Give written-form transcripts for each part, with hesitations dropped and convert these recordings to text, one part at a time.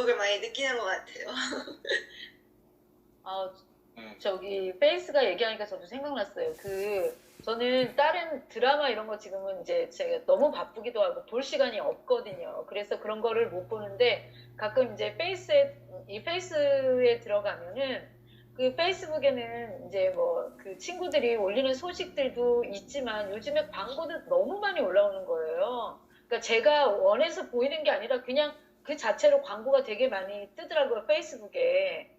유혹을 많이 느끼는 것 같아요. 아, 저기 페이스가 얘기하니까 저도 생각났어요. 저는 다른 드라마 이런 거 지금은 이제 제가 너무 바쁘기도 하고 볼 시간이 없거든요. 그래서 그런 거를 못 보는데 가끔 이제 페이스에 들어가면은 그 페이스북에는 이제 뭐 그 친구들이 올리는 소식들도 있지만 요즘에 광고도 너무 많이 올라오는 거예요. 그러니까 제가 원해서 보이는 게 아니라 그냥 그 자체로 광고가 되게 많이 뜨더라고요, 페이스북에.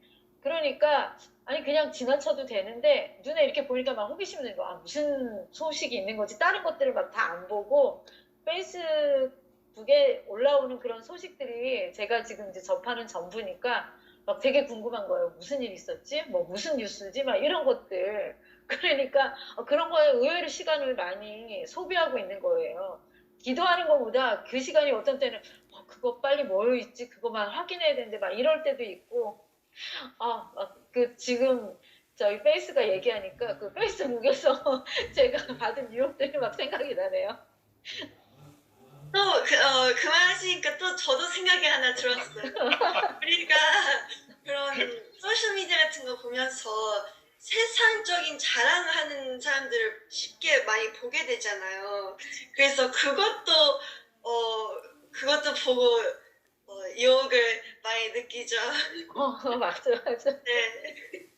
그러니까 아니 그냥 지나쳐도 되는데 눈에 이렇게 보니까 막 호기심이 드는 거야. 아, 무슨 소식이 있는 거지? 다른 것들을 막 다 안 보고 페이스북에 올라오는 그런 소식들이 제가 지금 이제 접하는 전부니까 막 되게 궁금한 거예요. 무슨 일 있었지? 뭐 무슨 뉴스지? 막 이런 것들. 그러니까 그런 거에 의외로 시간을 많이 소비하고 있는 거예요. 기도하는 것보다 그 시간이 어떤 때는 그거 빨리 뭐 있지? 그거만 확인해야 되는데 막 이럴 때도 있고 지금 저희 페이스가 얘기하니까 그 페이스북에서 제가 받은 유혹들이 막 생각이 나네요. 또 그 말 하시니까 또 저도 생각이 하나 들었어요. 우리가 그런 소셜미디어 같은 거 보면서 세상적인 자랑을 하는 사람들을 쉽게 많이 보게 되잖아요. 그래서 그것도 보고 유혹을 많이 느끼죠. 맞아, 맞아. 네.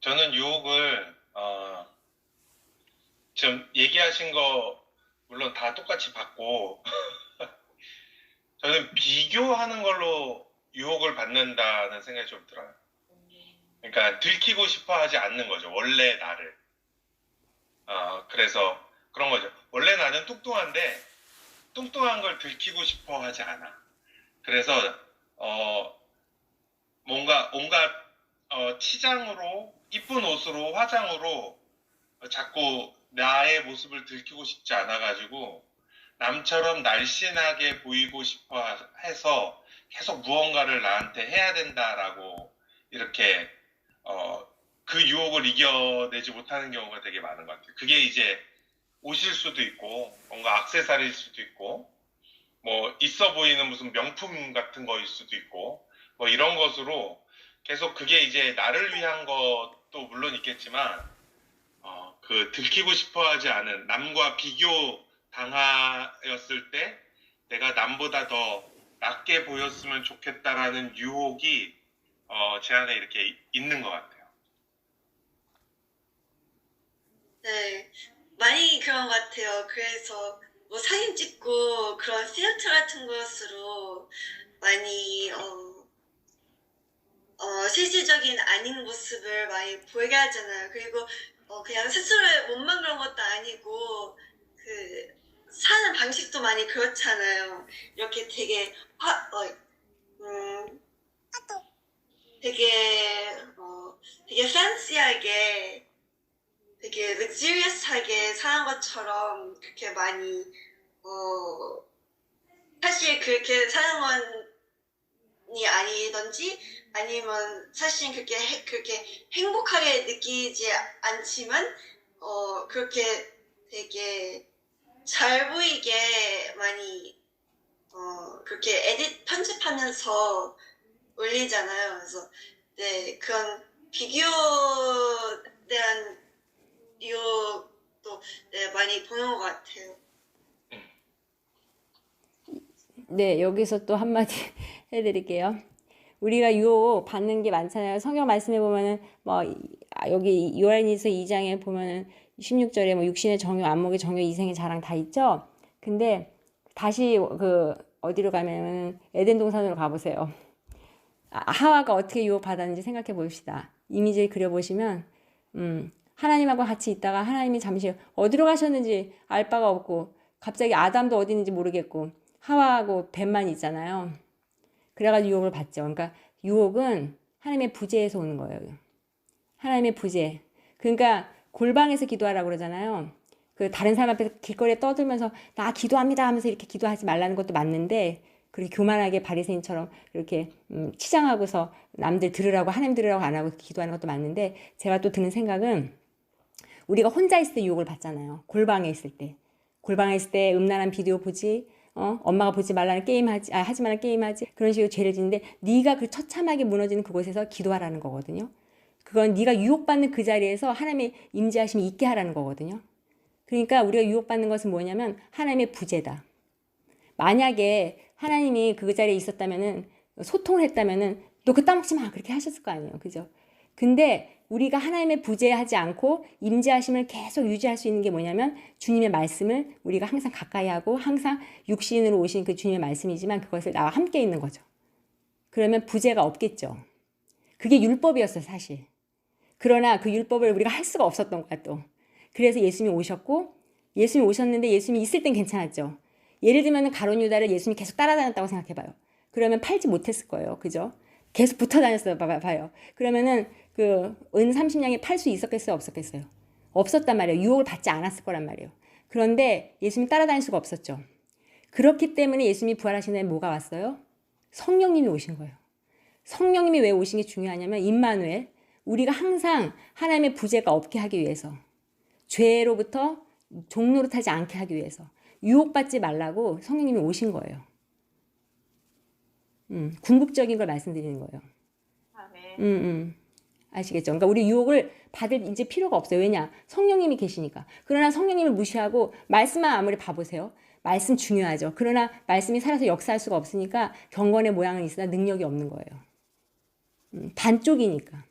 저는 유혹을 지금 얘기하신 거 물론 다 똑같이 받고 저는 비교하는 걸로 유혹을 받는다는 생각이 좀 들어요. 그러니까 들키고 싶어 하지 않는 거죠. 원래 나를. 그래서 그런 거죠. 원래 나는 뚱뚱한데 뚱뚱한 걸 들키고 싶어 하지 않아. 그래서 뭔가 온갖 치장으로 이쁜 옷으로 화장으로 자꾸 나의 모습을 들키고 싶지 않아가지고 남처럼 날씬하게 보이고 싶어 해서 계속 무언가를 나한테 해야 된다라고 이렇게 그 유혹을 이겨내지 못하는 경우가 되게 많은 것 같아요. 그게 이제 옷일 수도 있고 뭔가 액세서리일 수도 있고 뭐 있어 보이는 무슨 명품 같은 거일 수도 있고 뭐 이런 것으로 계속 그게 이제 나를 위한 것도 물론 있겠지만 그 들키고 싶어 하지 않은 남과 비교 당하였을 때 내가 남보다 더 낫게 보였으면 좋겠다라는 유혹이 제 안에 이렇게 있는 것 같아요. 네, 많이 그런 것 같아요. 그래서 뭐 사진 찍고 그런 필터 같은 것으로 많이 실질적인 아닌 모습을 많이 보이게 하잖아요. 그리고 그냥 스스로의 몸만 그런 것도 아니고 그 사는 방식도 많이 그렇잖아요. 이렇게 되게 되게 팬시하게 되게 럭셔리어스하게 사는 것처럼 그렇게 많이 사실 그렇게 사는 건이 아니던지 아니면 사실 그렇게 행복하게 느끼지 않지만 그렇게 되게 잘 보이게 많이 그렇게 에딧 편집하면서 올리잖아요. 그래서 네, 그런 비교에 대한 유혹도 네, 많이 보는 것 같아요. 네, 여기서 또 한마디 해드릴게요. 우리가 유혹 받는 게 많잖아요. 성경 말씀에 보면은 뭐 여기 요한일서 2장에 보면은 16절에 뭐 육신의 정욕, 안목의 정욕, 이생의 자랑 다 있죠. 근데 다시 그 어디로 가면은 에덴 동산으로 가보세요. 하와가 어떻게 유혹 받았는지 생각해 봅시다. 이미지를 그려보시면 하나님하고 같이 있다가 하나님이 잠시 어디로 가셨는지 알 바가 없고 갑자기 아담도 어디 있는지 모르겠고 하와하고 뱀만 있잖아요. 그래가지고 유혹을 받죠. 그러니까 유혹은 하나님의 부재에서 오는 거예요. 하나님의 부재. 그러니까 골방에서 기도하라고 그러잖아요. 그 다른 사람 앞에서 길거리에 떠들면서 나 기도합니다 하면서 이렇게 기도하지 말라는 것도 맞는데 그렇게 교만하게 바리새인처럼 그렇게 치장하고서 남들 들으라고 하나님 들으라고 안 하고 기도하는 것도 맞는데 제가 또 드는 생각은 우리가 혼자 있을 때 유혹을 받잖아요. 골방에 있을 때. 골방에 있을 때 음란한 비디오 보지, 엄마가 보지 말라는 게임 하지 말라는 게임 하지. 그런 식으로 죄를 지는데 네가 그 처참하게 무너지는 그곳에서 기도하라는 거거든요. 그건 네가 유혹받는 그 자리에서 하나님의 임재하심이 있게 하라는 거거든요. 그러니까 우리가 유혹받는 것은 뭐냐면 하나님의 부재다. 만약에 하나님이 그 자리에 있었다면은 소통을 했다면은 너 그 따먹지 마 그렇게 하셨을 거 아니에요. 그죠? 근데 우리가 하나님의 부재하지 않고 임재하심을 계속 유지할 수 있는 게 뭐냐면 주님의 말씀을 우리가 항상 가까이 하고 항상 육신으로 오신 그 주님의 말씀이지만 그것을 나와 함께 있는 거죠. 그러면 부재가 없겠죠. 그게 율법이었어요, 사실. 그러나 그 율법을 우리가 할 수가 없었던 거야, 또. 그래서 예수님이 오셨고, 예수님이 오셨는데 예수님이 있을 땐 괜찮았죠. 예를 들면 가룟 유다를 예수님이 계속 따라다녔다고 생각해봐요. 그러면 팔지 못했을 거예요. 그죠? 계속 붙어 다녔어요. 봐요. 그러면은 그 은 30냥에 팔 수 있었겠어요? 없었겠어요? 없었단 말이에요. 유혹을 받지 않았을 거란 말이에요. 그런데 예수님이 따라다닐 수가 없었죠. 그렇기 때문에 예수님이 부활하신 다음에 뭐가 왔어요? 성령님이 오신 거예요. 성령님이 왜 오신 게 중요하냐면 임마누엘, 우리가 항상 하나님의 부재가 없게 하기 위해서, 죄로부터 종노릇하지 않게 하기 위해서 유혹받지 말라고 성령님이 오신 거예요. 궁극적인 걸 말씀드리는 거예요. 아멘. 아시겠죠? 그러니까 우리 유혹을 받을 이제 필요가 없어요. 왜냐? 성령님이 계시니까. 그러나 성령님을 무시하고 말씀만 아무리 봐보세요. 말씀 중요하죠. 그러나 말씀이 살아서 역사할 수가 없으니까 경건의 모양은 있으나 능력이 없는 거예요. 반쪽이니까.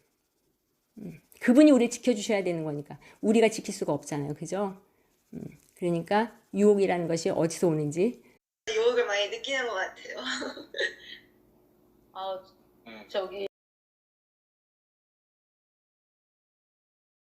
그분이 우리를 지켜주셔야 되는 거니까. 우리가 지킬 수가 없잖아요. 그죠? 그러니까 유혹이라는 것이 어디서 오는지. 유혹을 많이 느끼는 것 같아요. 저기